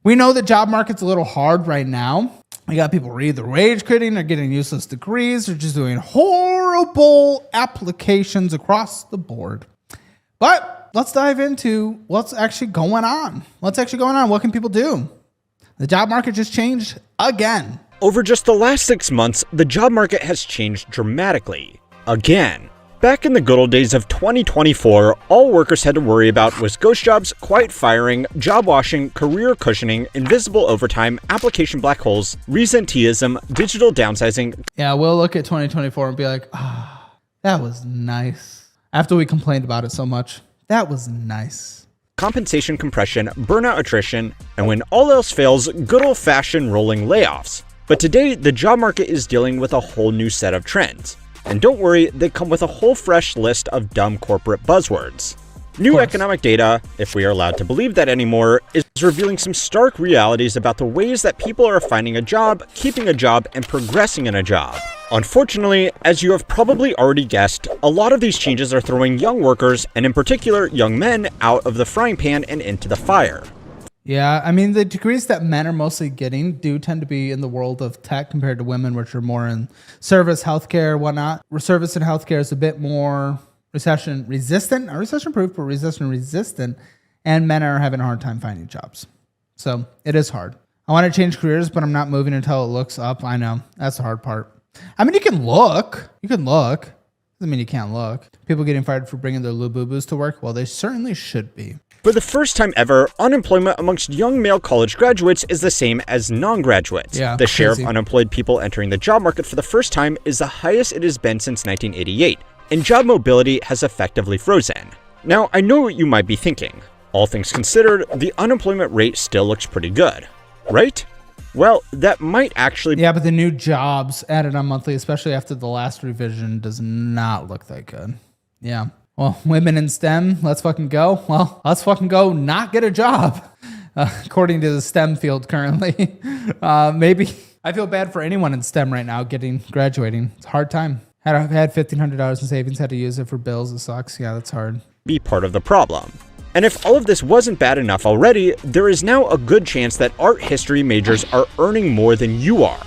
We know the job market's a little hard right now. We got people either rage quitting or getting useless degrees or just doing horrible applications across the board. But let's dive into what's actually going on. What can people do? The job market just changed again. Over just the last 6 months, the job market has changed dramatically. Again. Back in the good old days of 2024, all workers had to worry about was ghost jobs, quiet firing, job washing, career cushioning, invisible overtime, application black holes, resenteeism, digital downsizing. Yeah, we'll look at 2024 and be like, that was nice. After we complained about it so much, that was nice. Compensation compression, burnout attrition, and when all else fails, good old-fashioned rolling layoffs. But today, the job market is dealing with a whole new set of trends. And don't worry, they come with a whole fresh list of dumb corporate buzzwords. New economic data, if we are allowed to believe that anymore, is revealing some stark realities about the ways that people are finding a job, keeping a job, and progressing in a job. Unfortunately, as you have probably already guessed, a lot of these changes are throwing young workers, and in particular young men, out of the frying pan and into the fire. Yeah, I mean, the degrees that men are mostly getting do tend to be in the world of tech compared to women, which are more in service, healthcare, whatnot. Service and healthcare is a bit more recession resistant, not recession proof, but recession resistant, and men are having a hard time finding jobs. So it is hard. I want to change careers, but I'm not moving until it looks up. I know, that's the hard part. I mean, you can look. Doesn't mean you can't look. People getting fired for bringing their little boo-boos to work? Well, they certainly should be. For the first time ever, unemployment amongst young male college graduates is the same as non-graduates. Yeah, the share crazy. of unemployed people entering the job market for the first time is the highest it has been since 1988, and job mobility has effectively frozen. Now, I know what you might be thinking. All things considered, the unemployment rate still looks pretty good, right? Well, that might actually... Yeah, but the new jobs added on monthly, especially after the last revision, does not look that good. Yeah. Well, women in STEM, let's fucking go. Well, let's fucking go not get a job, according to the STEM field currently. Maybe. I feel bad for anyone in STEM right now graduating. It's a hard time. Had $1,500 in savings, had to use it for bills. It sucks. Yeah, that's hard. Be part of the problem. And if all of this wasn't bad enough already, there is now a good chance that art history majors are earning more than you are.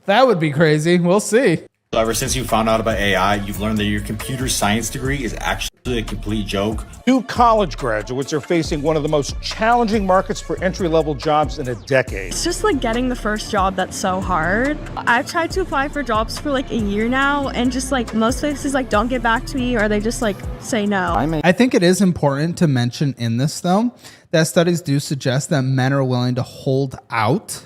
That would be crazy. We'll see. Ever since you found out about AI, you've learned that your computer science degree is actually a complete joke. New college graduates are facing one of the most challenging markets for entry-level jobs in a decade. It's just like getting the first job that's so hard. I've tried to apply for jobs for like a year now, and just like most places like don't get back to me, or they just like say no. I think it is important to mention in this though, that studies do suggest that men are willing to hold out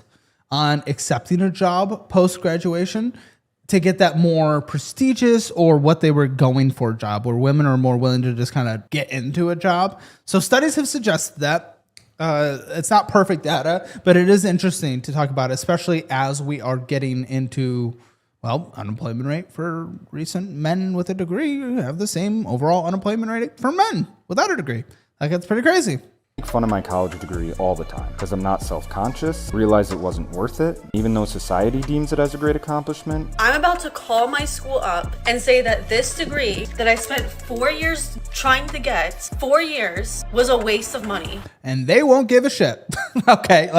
on accepting a job post-graduation to get that more prestigious or what they were going for job, where women are more willing to just kind of get into a job. So studies have suggested that. It's not perfect data, but it is interesting to talk about, especially as we are getting into, well, unemployment rate for recent men with a degree have the same overall unemployment rate for men without a degree. Like, it's pretty crazy. Make fun of my college degree all the time because I'm not self-conscious, realize it wasn't worth it, even though society deems it as a great accomplishment. I'm about to call my school up and say that this degree that I spent 4 years trying to get, 4 years, was a waste of money. And they won't give a shit. Okay.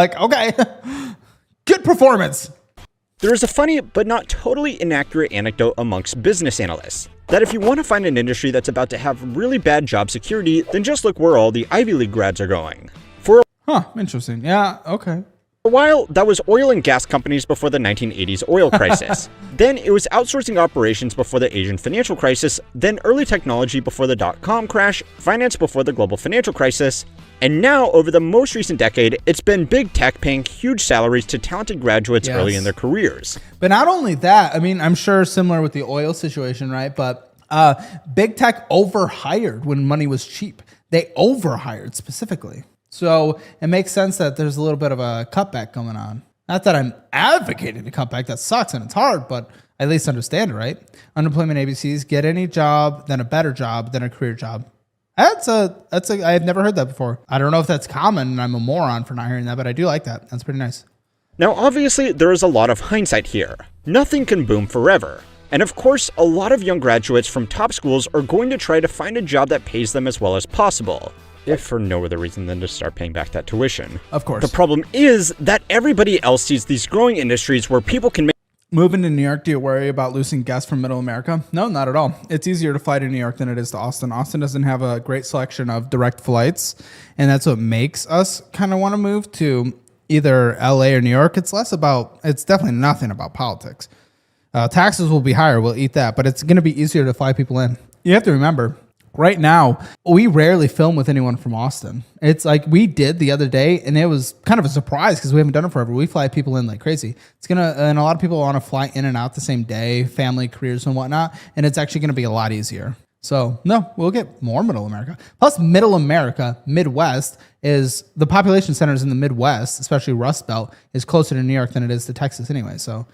Good performance. There is a funny but not totally inaccurate anecdote amongst business analysts that if you want to find an industry that's about to have really bad job security, then just look where all the Ivy League grads are going. Interesting. Yeah, okay. For a while, that was oil and gas companies before the 1980s oil crisis. Then it was outsourcing operations before the Asian financial crisis, then early technology before the dot-com crash, finance before the global financial crisis, and now, over the most recent decade, it's been big tech paying huge salaries to talented graduates early in their careers. But not only that, I mean, I'm sure similar with the oil situation, right? But big tech overhired when money was cheap. They overhired specifically. So it makes sense that there's a little bit of a cutback going on. Not that I'm advocating a cutback. That sucks and it's hard, but I at least understand it, right? Unemployment ABCs, get any job, then a better job, then a career job. I've never heard that before. I don't know if that's common and I'm a moron for not hearing that, but I do like that. That's pretty nice. Now, obviously, there is a lot of hindsight here. Nothing can boom forever. And of course, a lot of young graduates from top schools are going to try to find a job that pays them as well as possible. if for no other reason than to start paying back that tuition. Of course. The problem is that everybody else sees these growing industries where people can make Moving to New York, do you worry about losing guests from Middle America? No, not at all. It's easier to fly to New York than it is to Austin. Austin doesn't have a great selection of direct flights, and that's what makes us kind of want to move to either LA or New York. It's definitely nothing about politics. Taxes will be higher, we'll eat that, but it's going to be easier to fly people in. You have to remember, right now, we rarely film with anyone from Austin. It's like we did the other day, and it was kind of a surprise because we haven't done it forever. We fly people in like crazy. And a lot of people want to fly in and out the same day, family, careers, and whatnot, and it's actually going to be a lot easier. So no, we'll get more Middle America. Plus, Middle America, Midwest, is the population centers in the Midwest, especially Rust Belt, is closer to New York than it is to Texas anyway. So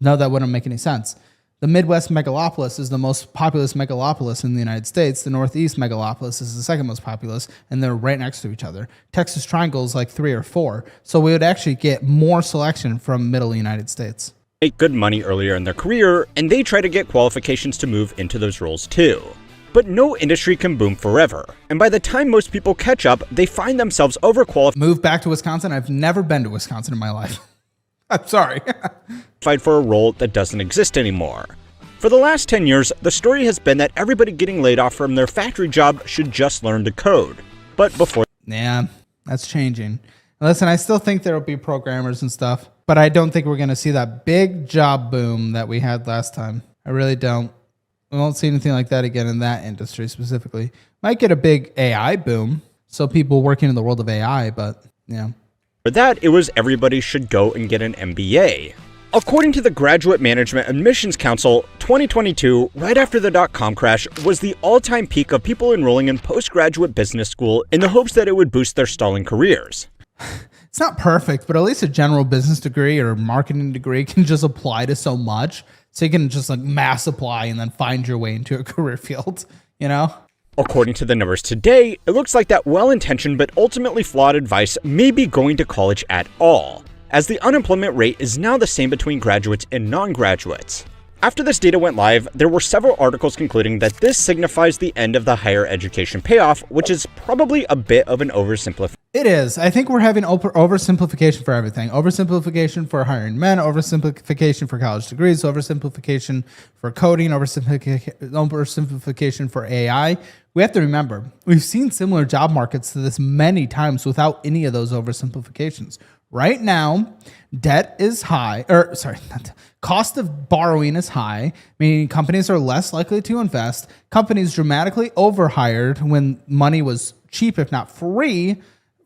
no, that wouldn't make any sense. The Midwest megalopolis is the most populous megalopolis in the United States. The Northeast megalopolis is the second most populous, and they're right next to each other. Texas Triangle is like 3 or 4. So we would actually get more selection from middle United States. Make good money earlier in their career, and they try to get qualifications to move into those roles too. But no industry can boom forever, and by the time most people catch up, they find themselves overqualified Move back to Wisconsin. I've never been to Wisconsin in my life. I'm sorry. for a role that doesn't exist anymore. For the last 10 years, the story has been that everybody getting laid off from their factory job should just learn to code. But before Yeah, that's changing. Listen, I still think there will be programmers and stuff, but I don't think we're going to see that big job boom that we had last time. I really don't. We won't see anything like that again in that industry specifically. Might get a big AI boom, so people working in the world of AI, but yeah. For that, it was everybody should go and get an MBA. According to the Graduate Management Admissions Council, 2022, right after the dot-com crash, was the all-time peak of people enrolling in postgraduate business school in the hopes that it would boost their stalling careers. It's not perfect, but at least a general business degree or marketing degree can just apply to so much. So you can just like mass apply and then find your way into a career field, you know? According to the numbers today, it looks like that well-intentioned but ultimately flawed advice may be going to college at all, as the unemployment rate is now the same between graduates and non-graduates. After this data went live, there were several articles concluding that this signifies the end of the higher education payoff, which is probably a bit of an oversimplification. It is. I think we're having oversimplification for everything. Oversimplification for hiring men, oversimplification for college degrees, oversimplification for coding, oversimplification for AI. We have to remember, we've seen similar job markets to this many times without any of those oversimplifications. Right now, debt is high, cost of borrowing is high, meaning companies are less likely to invest. Companies dramatically overhired when money was cheap, if not free,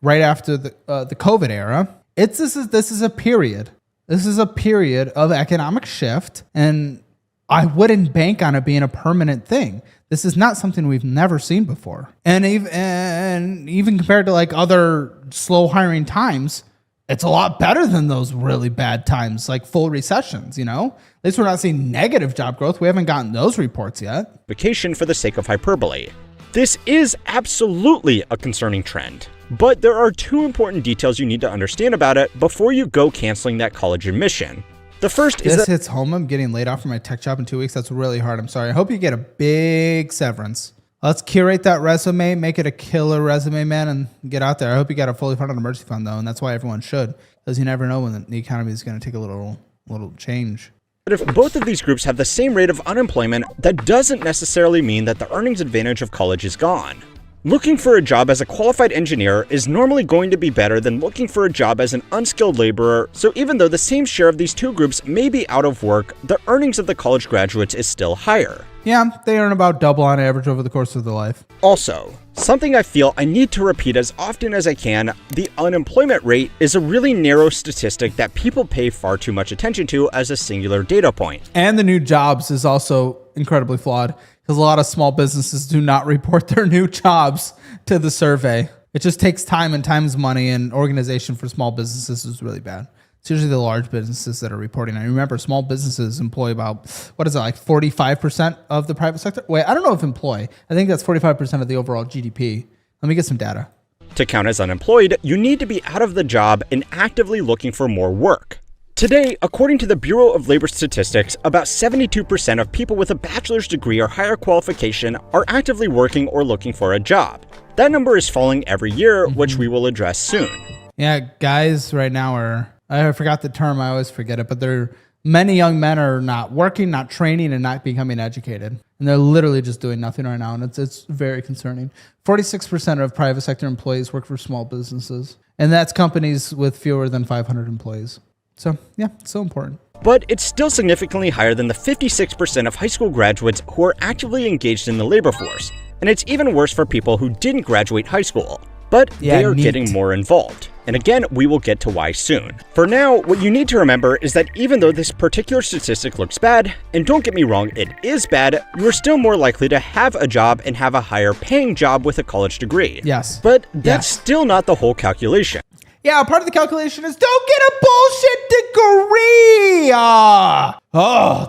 right after the COVID era. This is a period. This is a period of economic shift, and I wouldn't bank on it being a permanent thing. This is not something we've never seen before. And even compared to like other slow hiring times, it's a lot better than those really bad times, like full recessions, you know? At least we're not seeing negative job growth. We haven't gotten those reports yet. Vacation for the sake of hyperbole. This is absolutely a concerning trend, but there are 2 important details you need to understand about it before you go canceling that college admission. The first is This that hits home. I'm getting laid off from my tech job in 2 weeks. That's really hard. I'm sorry. I hope you get a big severance. Let's curate that resume, make it a killer resume, man, and get out there. I hope you got a fully funded emergency fund, though, and that's why everyone should, because you never know when the economy is going to take a little change. But if both of these groups have the same rate of unemployment, that doesn't necessarily mean that the earnings advantage of college is gone. Looking for a job as a qualified engineer is normally going to be better than looking for a job as an unskilled laborer, so even though the same share of these 2 groups may be out of work, the earnings of the college graduates is still higher. Yeah, they earn about double on average over the course of their life. Also, something I feel I need to repeat as often as I can, the unemployment rate is a really narrow statistic that people pay far too much attention to as a singular data point. And the new jobs is also incredibly flawed because a lot of small businesses do not report their new jobs to the survey. It just takes time, and time's money, and organization for small businesses is really bad. It's usually the large businesses that are reporting. I remember small businesses employ about, 45% of the private sector? Wait, I don't know if employ. I think that's 45% of the overall GDP. Let me get some data. To count as unemployed, you need to be out of the job and actively looking for more work. Today, according to the Bureau of Labor Statistics, about 72% of people with a bachelor's degree or higher qualification are actively working or looking for a job. That number is falling every year, which we will address soon. Yeah, guys right now are, I forgot the term, I always forget it, but many young men are not working, not training, and not becoming educated. And they're literally just doing nothing right now, and it's very concerning. 46% of private sector employees work for small businesses, and that's companies with fewer than 500 employees. So yeah, it's so important. But it's still significantly higher than the 56% of high school graduates who are actively engaged in the labor force. And it's even worse for people who didn't graduate high school. But they are getting more involved. And again, we will get to why soon. For now, what you need to remember is that even though this particular statistic looks bad, and don't get me wrong, it is bad, you are still more likely to have a job and have a higher paying job with a college degree. Yes. But that's still not the whole calculation. Yeah, part of the calculation is don't get a bullshit degree.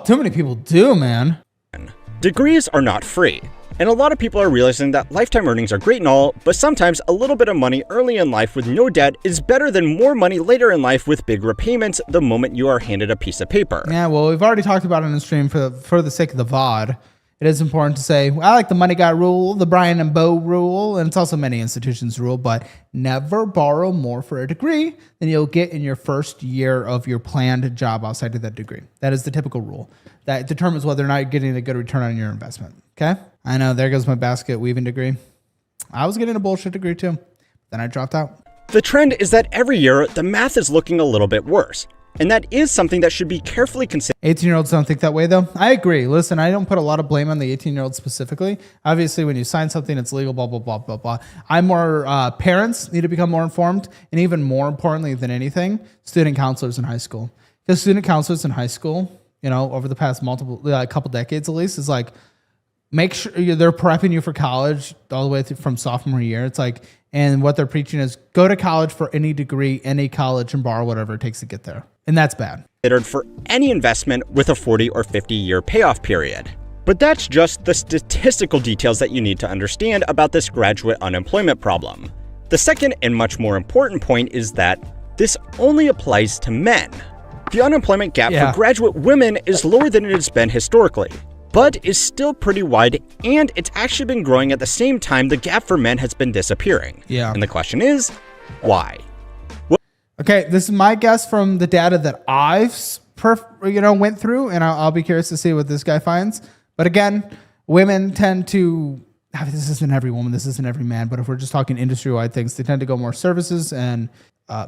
Too many people do, man. Degrees are not free. And a lot of people are realizing that lifetime earnings are great and all, but sometimes a little bit of money early in life with no debt is better than more money later in life with big repayments the moment you are handed a piece of paper. Yeah, well, we've already talked about it in the stream for the sake of the VOD. It is important to say, I like the money guy rule, the Brian and Bo rule, and it's also many institutions rule, but never borrow more for a degree than you'll get in your first year of your planned job outside of that degree. That is the typical rule. That determines whether or not you're getting a good return on your investment, okay? I know, there goes my basket weaving degree. I was getting a bullshit degree too, then I dropped out. The trend is that every year, the math is looking a little bit worse. And that is something that should be carefully considered. 18-year-olds don't think that way, though. I agree. Listen, I don't put a lot of blame on the 18-year-olds specifically. Obviously, when you sign something, it's legal, blah, blah, blah, blah, blah. I'm more, parents need to become more informed. And even more importantly than anything, student counselors in high school. Because student counselors in high school, you know, over the past couple decades at least, is like, make sure they're prepping you for college all the way through from sophomore year. It's like, and what they're preaching is go to college for any degree, any college, and borrow whatever it takes to get there. And that's bad. For any investment with a 40 or 50 year payoff period. But that's just the statistical details that you need to understand about this graduate unemployment problem. The second and much more important point is that this only applies to men. The unemployment gap for graduate women is lower than it has been historically, but is still pretty wide, and it's actually been growing at the same time the gap for men has been disappearing. Yeah. And the question is, why? Okay, this is my guess from the data that I've went through, and I'll be curious to see what this guy finds. But again, women tend to, this isn't every woman, this isn't every man, but if we're just talking industry-wide things, they tend to go more services and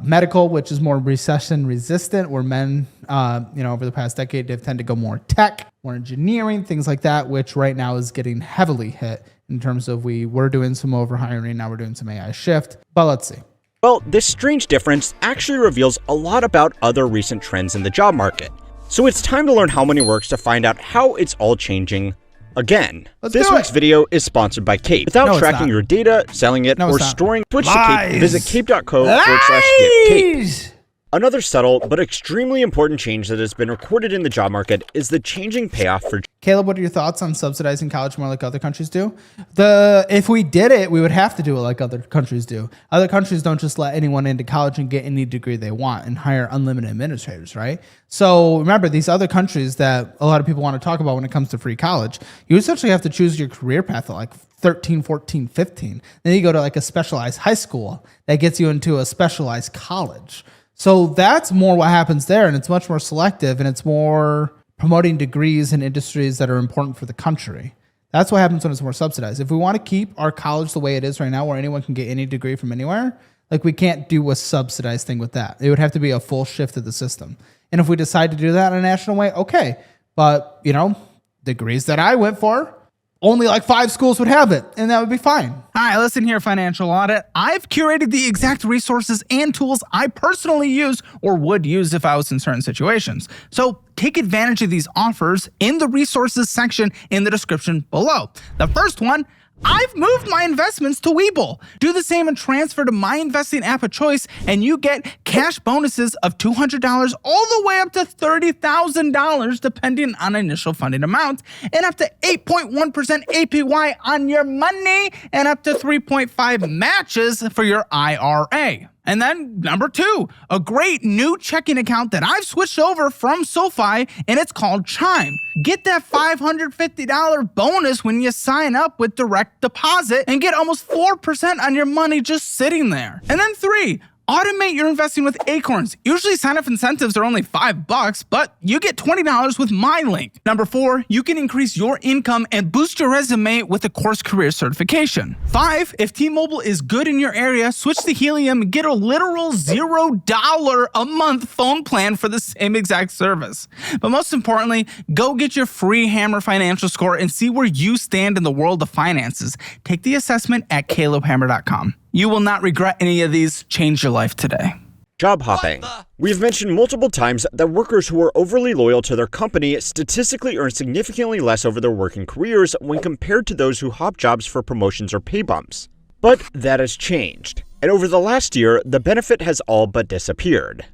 medical, which is more recession resistant, where men, over the past decade, they tend to go more tech, more engineering, things like that, which right now is getting heavily hit in terms of we're doing some overhiring, now we're doing some AI shift, but let's see. Well, this strange difference actually reveals a lot about other recent trends in the job market. So it's time to learn how money works to find out how it's all changing again. This week's video is sponsored by Cape. Without tracking your data, selling it, or storing, switch to Cape, visit cape.co/cape. Another subtle but extremely important change that has been recorded in the job market is the changing payoff for. Caleb, what are your thoughts on subsidizing college more like other countries do? If we did it, we would have to do it like other countries do. Other countries don't just let anyone into college and get any degree they want and hire unlimited administrators, right? So remember, these other countries that a lot of people want to talk about when it comes to free college, you essentially have to choose your career path at like 13, 14, 15. Then you go to like a specialized high school that gets you into a specialized college. So that's more what happens there, and it's much more selective, and it's more promoting degrees in industries that are important for the country. That's what happens when it's more subsidized. If we want to keep our college the way it is right now, where anyone can get any degree from anywhere, like we can't do a subsidized thing with that. It would have to be a full shift of the system. And if we decide to do that in a national way, okay. But, degrees that I went for, only like 5 schools would have it, and that would be fine. Hi, listen here, Financial Audit. I've curated the exact resources and tools I personally use or would use if I was in certain situations. So take advantage of these offers in the resources section in the description below. The first one, I've moved my investments to Webull. Do the same and transfer to my investing app of choice, and you get cash bonuses of $200 all the way up to $30,000 depending on initial funding amount, and up to 8.1% APY on your money, and up to 3.5 matches for your IRA. And then number 2, a great new checking account that I've switched over from SoFi, and it's called Chime. Get that $550 bonus when you sign up with direct deposit and get almost 4% on your money just sitting there. And then 3, automate your investing with Acorns. Usually sign-up incentives are only $5, but you get $20 with my link. Number 4, you can increase your income and boost your resume with a course career certification. 5, if T-Mobile is good in your area, switch to Helium and get a literal $0 a month phone plan for the same exact service. But most importantly, go get your free Hammer financial score and see where you stand in the world of finances. Take the assessment at calebhammer.com. You will not regret any of these. Change your life today. Job hopping. We've mentioned multiple times that workers who are overly loyal to their company statistically earn significantly less over their working careers when compared to those who hop jobs for promotions or pay bumps. But that has changed, and over the last year, the benefit has all but disappeared.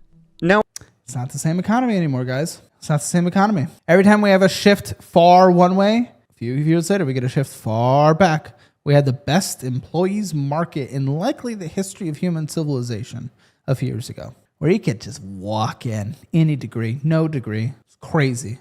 Now, It's not the same economy anymore, guys. It's not the same economy. Every time we have a shift far one way, a few years later, we get a shift far back. We had the best employees market in likely the history of human civilization a few years ago, where you could just walk in any degree, no degree. It's crazy.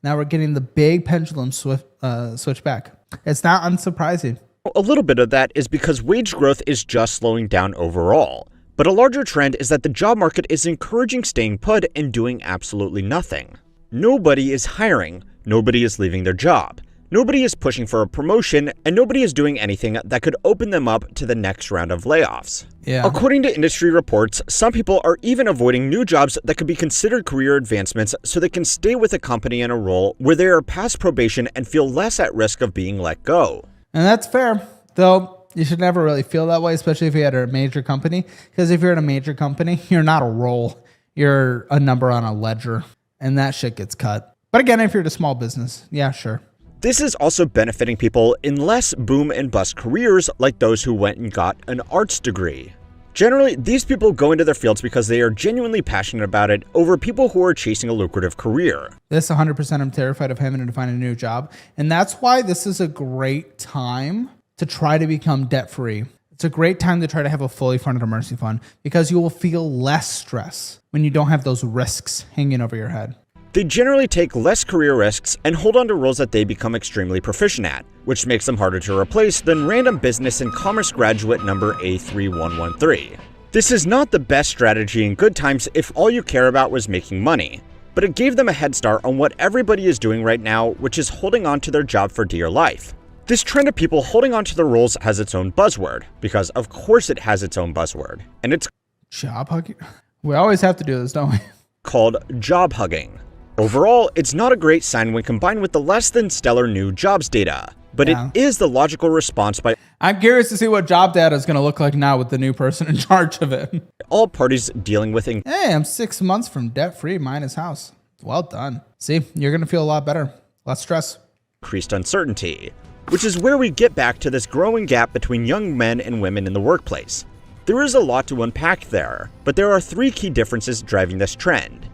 Now we're getting the big pendulum switch back. It's not unsurprising. a little bit of that is because wage growth is just slowing down overall. But a larger trend is that the job market is encouraging staying put and doing absolutely nothing. Nobody is hiring, nobody is leaving their job. Nobody is pushing for a promotion, and nobody is doing anything that could open them up to the next round of layoffs. Yeah. According to industry reports, some people are even avoiding new jobs that could be considered career advancements so they can stay with a company in a role where they are past probation and feel less at risk of being let go. And that's fair, though you should never really feel that way, especially if you're at a major company. Because if you're at a major company, you're not a role. You're a number on a ledger, and that shit gets cut. But again, if you're at a small business, yeah, sure. This is also benefiting people in less boom and bust careers like those who went and got an arts degree. Generally, these people go into their fields because they are genuinely passionate about it over people who are chasing a lucrative career. This 100% I'm terrified of having to find a new job. And that's why this is a great time to try to become debt-free. It's a great time to try to have a fully funded emergency fund because you will feel less stress when you don't have those risks hanging over your head. They generally take less career risks and hold on to roles that they become extremely proficient at, which makes them harder to replace than random business and commerce graduate number A3113. This is not the best strategy in good times if all you care about was making money, but it gave them a head start on what everybody is doing right now, which is holding on to their job for dear life. This trend of people holding on to their roles has its own buzzword, because of course it has its own buzzword, and it's Job hugging? We always have to do this, don't we? called job hugging. Overall, it's not a great sign when combined with the less than stellar new jobs data, but Yeah. it is the logical response by I'm curious to see what job data is going to look like now with the new person in charge of it. all parties dealing with Hey, I'm 6 months from debt-free minus house. Well done. See, you're going to feel a lot better. Less stress. increased uncertainty, which is where we get back to this growing gap between young men and women in the workplace. There is a lot to unpack there, but there are 3 key differences driving this trend.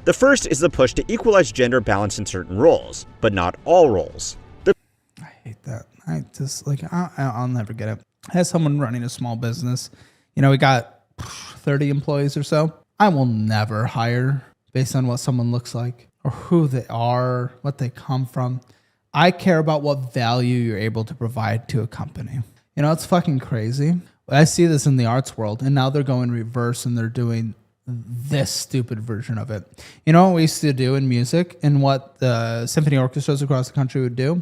The first is the push to equalize gender balance in certain roles, but not all roles. I hate that. I just like, I'll never get it. As someone running a small business, we got 30 employees or so. I will never hire based on what someone looks like or who they are, what they come from. I care about what value you're able to provide to a company. It's fucking crazy. I see this in the arts world, and now they're going reverse and they're doing this stupid version of it. You know what we used to do in music and what the symphony orchestras across the country would do?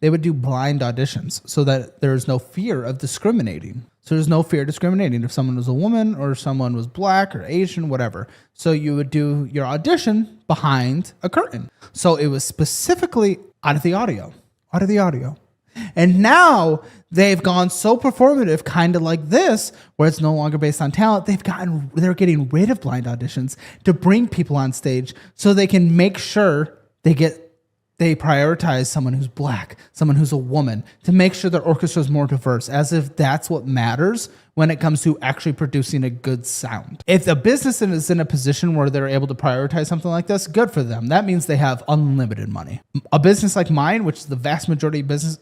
They would do blind auditions so that there's no fear of discriminating. So there's no fear of discriminating if someone was a woman or someone was black or Asian, whatever. So you would do your audition behind a curtain. So it was specifically out of the audio. And now they've gone so performative, kind of like this, where it's no longer based on talent. They're getting rid of blind auditions to bring people on stage so they can make sure they prioritize someone who's black, someone who's a woman, to make sure their orchestra is more diverse, as if that's what matters when it comes to actually producing a good sound. If the business is in a position where they're able to prioritize something like this, good for them. That means they have unlimited money. A business like mine, which is the vast majority of business,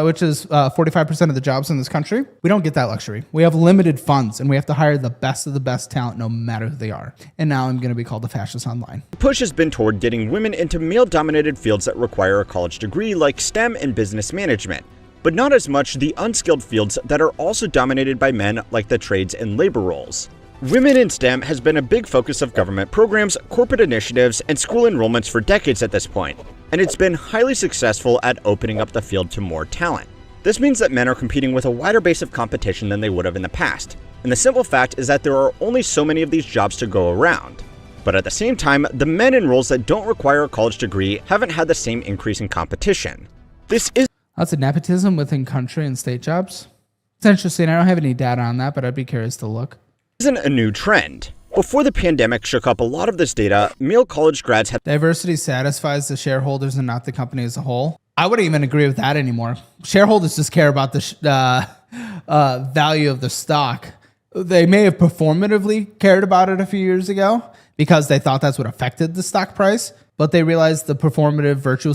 which is 45% of the jobs in this country, we don't get that luxury. We have limited funds and we have to hire the best of the best talent no matter who they are. And now I'm going to be called a fascist online. The push has been toward getting women into male-dominated fields that require a college degree like STEM and business management, but not as much the unskilled fields that are also dominated by men like the trades and labor roles. Women in STEM has been a big focus of government programs, corporate initiatives, and school enrollments for decades at this point, and it's been highly successful at opening up the field to more talent. This means that men are competing with a wider base of competition than they would have in the past, and the simple fact is that there are only so many of these jobs to go around. But at the same time, the men in roles that don't require a college degree haven't had the same increase in competition. This is Lots of nepotism within country and state jobs. It's interesting. I don't have any data on that, but I'd be curious to look. isn't a new trend. Before the pandemic shook up a lot of this data, male college grads had Diversity satisfies the shareholders and not the company as a whole. I wouldn't even agree with that anymore. Shareholders just care about the value of the stock. They may have performatively cared about it a few years ago because they thought that's what affected the stock price, but they realized the performative virtue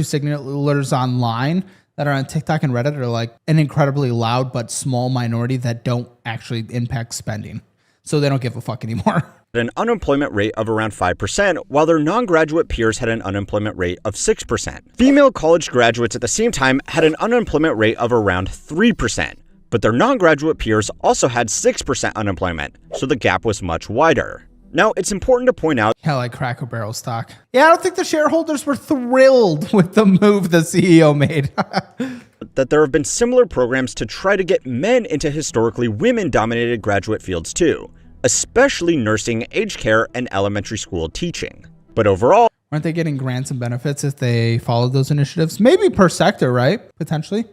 signalers online that are on TikTok and Reddit are like an incredibly loud but small minority that don't actually impact spending. So they don't give a fuck anymore. an unemployment rate of around 5%, while their non-graduate peers had an unemployment rate of 6%. Female college graduates at the same time had an unemployment rate of around 3%, but their non-graduate peers also had 6% unemployment, so the gap was much wider. Now, it's important to point out Yeah, like Cracker Barrel stock. Yeah, I don't think the shareholders were thrilled with the move the CEO made. that there have been similar programs to try to get men into historically women-dominated graduate fields too, especially nursing, aged care, and elementary school teaching. But overall, Aren't they getting grants and benefits if they followed those initiatives? Maybe per sector, right? Potentially.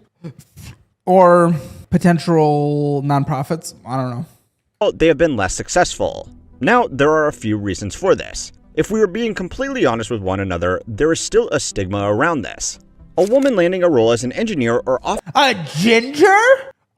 Or potential nonprofits. I don't know. they have been less successful. Now, there are a few reasons for this. If we are being completely honest with one another, there is still a stigma around this. A woman landing a role as an engineer or A ginger?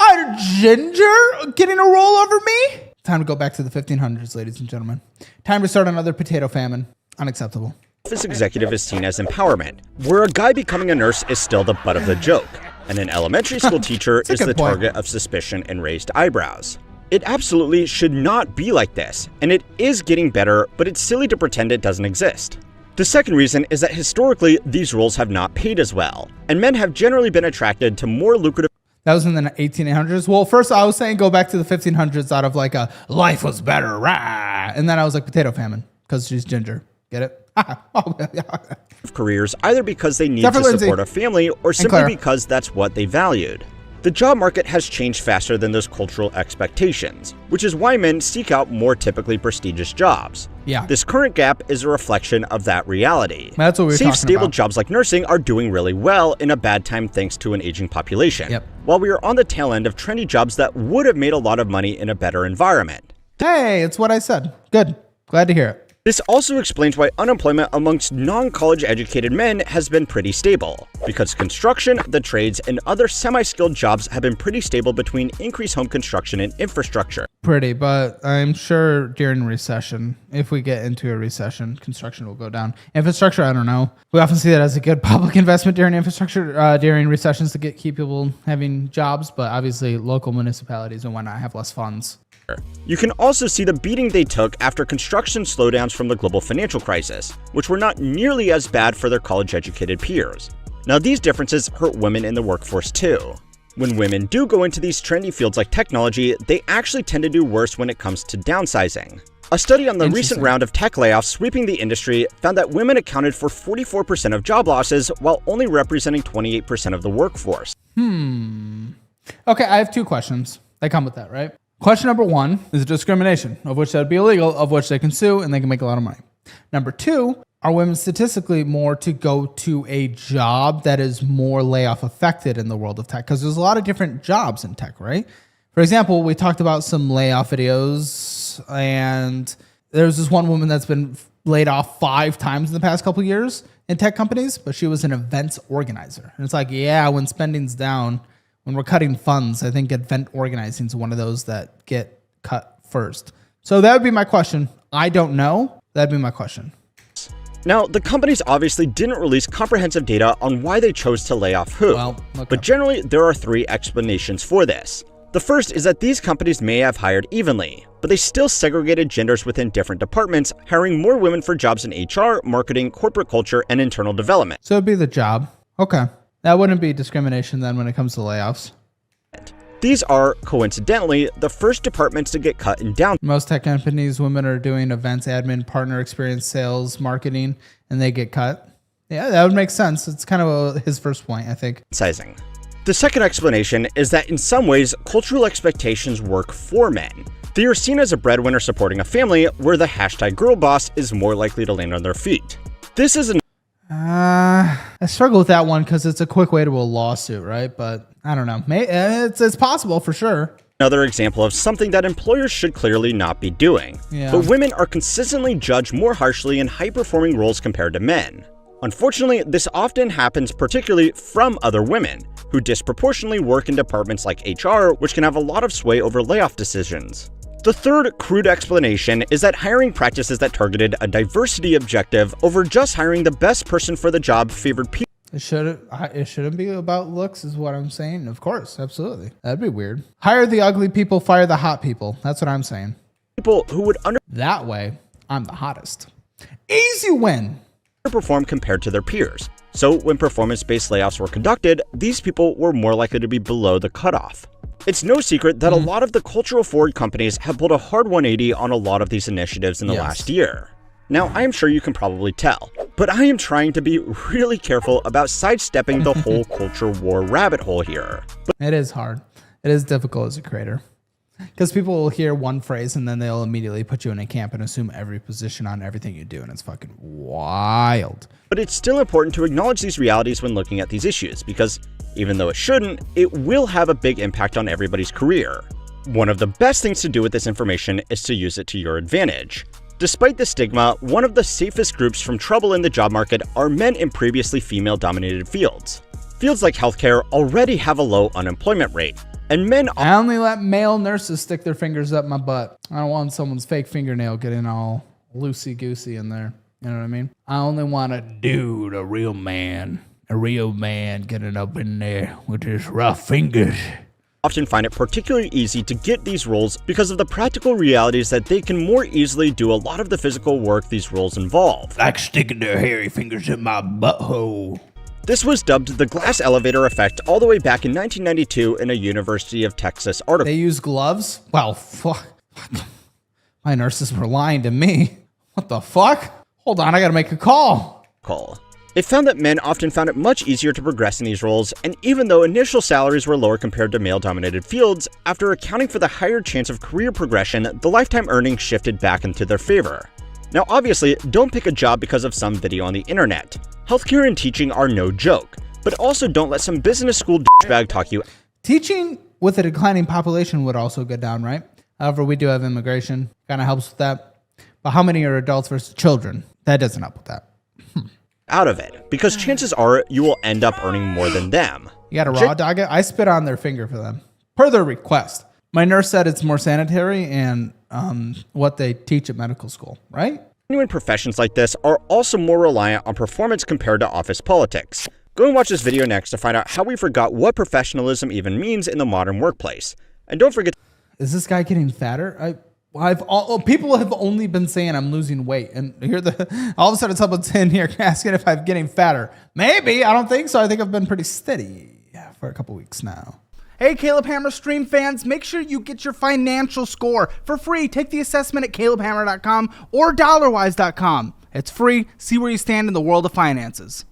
A ginger getting a roll over me? Time to go back to the 1500s, ladies and gentlemen. Time to start another potato famine. Unacceptable. office executive is seen as empowerment, where a guy becoming a nurse is still the butt of the joke, and an elementary school teacher a is good the point. target of suspicion and raised eyebrows. It absolutely should not be like this, and it is getting better, but it's silly to pretend it doesn't exist. The second reason is that historically, these roles have not paid as well, and men have generally been attracted to more lucrative That was in the 1800s. Well, first I was saying go back to the 1500s out of like a life was better, rah. And then I was like potato famine because she's ginger. Get it? Oh, yeah. careers either because they need Except to for Lindsay. support a family or simply Claire. because that's what they valued. The job market has changed faster than those cultural expectations, which is why men seek out more typically prestigious jobs. Yeah. This current gap is a reflection of that reality. That's what we were Safe, talking stable about. jobs like nursing are doing really well in a bad time thanks to an aging population, Yep. while we are on the tail end of trendy jobs that would have made a lot of money in a better environment. Hey, it's what I said. Good. Glad to hear it. This also explains why unemployment amongst non-college educated men has been pretty stable, because construction, the trades, and other semi-skilled jobs have been pretty stable between increased home construction and infrastructure. Pretty, but I'm sure during recession, if we get into a recession, construction will go down. Infrastructure, I don't know. We often see that as a good public investment during infrastructure, during recessions to keep people having jobs, but obviously local municipalities and whatnot have less funds. You can also see the beating they took after construction slowdowns from the global financial crisis, which were not nearly as bad for their college-educated peers. Now, these differences hurt women in the workforce too. When women do go into these trendy fields like technology, they actually tend to do worse when it comes to downsizing. A study on the recent Interesting. round of tech layoffs sweeping the industry found that women accounted for 44% of job losses while only representing 28% of the workforce. Okay, I have two questions. They come with that, right? Question number one is discrimination, of which that would be illegal, of which they can sue and they can make a lot of money. Number two, are women statistically more to go to a job that is more layoff affected in the world of tech? Because there's a lot of different jobs in tech, right? For example, we talked about some layoff videos, and there's this one woman that's been laid off 5 times in the past couple of years in tech companies, but she was an events organizer. And it's like, yeah, when spending's down, when we're cutting funds, I think event organizing is one of those that get cut first. So that would be my question. I don't know. That'd be my question. Now, the companies obviously didn't release comprehensive data on why they chose to lay off who, Well, okay. but generally there are 3 explanations for this. The first is that these companies may have hired evenly, but they still segregated genders within different departments, hiring more women for jobs in HR, marketing, corporate culture, and internal development. So it'd be the job. Okay. That wouldn't be discrimination then when it comes to layoffs. These are, coincidentally, the first departments to get cut and Most tech companies, women are doing events, admin, partner experience, sales, marketing, and they get cut. Yeah, that would make sense. It's kind of his first point, I think. downsizing. The second explanation is that in some ways, cultural expectations work for men. They are seen as a breadwinner supporting a family, where the hashtag girl boss is more likely to land on their feet. This is an I struggle with that one because it's a quick way to a lawsuit, right? But I don't know. It's possible for sure. another example of something that employers should clearly not be doing. Yeah. But women are consistently judged more harshly in high-performing roles compared to men. Unfortunately, this often happens particularly from other women, who disproportionately work in departments like HR, which can have a lot of sway over layoff decisions. The third crude explanation is that hiring practices that targeted a diversity objective over just hiring the best person for the job favored people. It shouldn't be about looks, is what I'm saying. Of course, absolutely. That'd be weird. Hire the ugly people, fire the hot people. That's what I'm saying. People who would That way, I'm the hottest. Easy win. underperform compared to their peers. So when performance-based layoffs were conducted, these people were more likely to be below the cutoff. It's no secret that a lot of the cultural forward companies have pulled a hard 180 on a lot of these initiatives in the last year. Now, I am sure you can probably tell, but I am trying to be really careful about sidestepping the whole culture war rabbit hole here. It is hard. It is difficult as a creator. Because people will hear one phrase and then they'll immediately put you in a camp and assume every position on everything you do. And it's fucking wild. But it's still important to acknowledge these realities when looking at these issues, because even though it shouldn't, it will have a big impact on everybody's career. One of the best things to do with this information is to use it to your advantage. Despite the stigma, one of the safest groups from trouble in the job market are men in previously female-dominated fields. Fields like healthcare already have a low unemployment rate, and men I only let male nurses stick their fingers up my butt. I don't want someone's fake fingernail getting all loosey-goosey in there. You know what I mean? I only want a dude, a real man getting up in there with his rough fingers. often find it particularly easy to get these roles because of the practical realities that they can more easily do a lot of the physical work these roles involve. Like sticking their hairy fingers in my butthole. This was dubbed the glass elevator effect all the way back in 1992 in a University of Texas article. They use gloves? Well, fuck. My nurses were lying to me. What the fuck? Hold on, I gotta make a call. It found that men often found it much easier to progress in these roles, and even though initial salaries were lower compared to male-dominated fields, after accounting for the higher chance of career progression, the lifetime earnings shifted back into their favor. Now obviously, don't pick a job because of some video on the internet. Healthcare and teaching are no joke, but also don't let some business school douchebag talk you. Teaching with a declining population would also go down, right? However, we do have immigration. Kind of helps with that. But how many are adults versus children? That doesn't help with that. Out of it, because chances are you will end up earning more than them. You got a raw dog it? I spit on their finger for them. Per their request. My nurse said it's more sanitary and what they teach at medical school, right? Genuine professions like this are also more reliant on performance compared to office politics. Go and watch this video next to find out how we forgot what professionalism even means in the modern workplace. And don't forget... Is this guy getting fatter? People have only been saying I'm losing weight, and all of a sudden someone's in here asking if I'm getting fatter. Maybe, I don't think so. I think I've been pretty steady for a couple weeks now. Hey, Caleb Hammer stream fans, make sure you get your financial score for free. Take the assessment at calebhammer.com or dollarwise.com. It's free. See where you stand in the world of finances.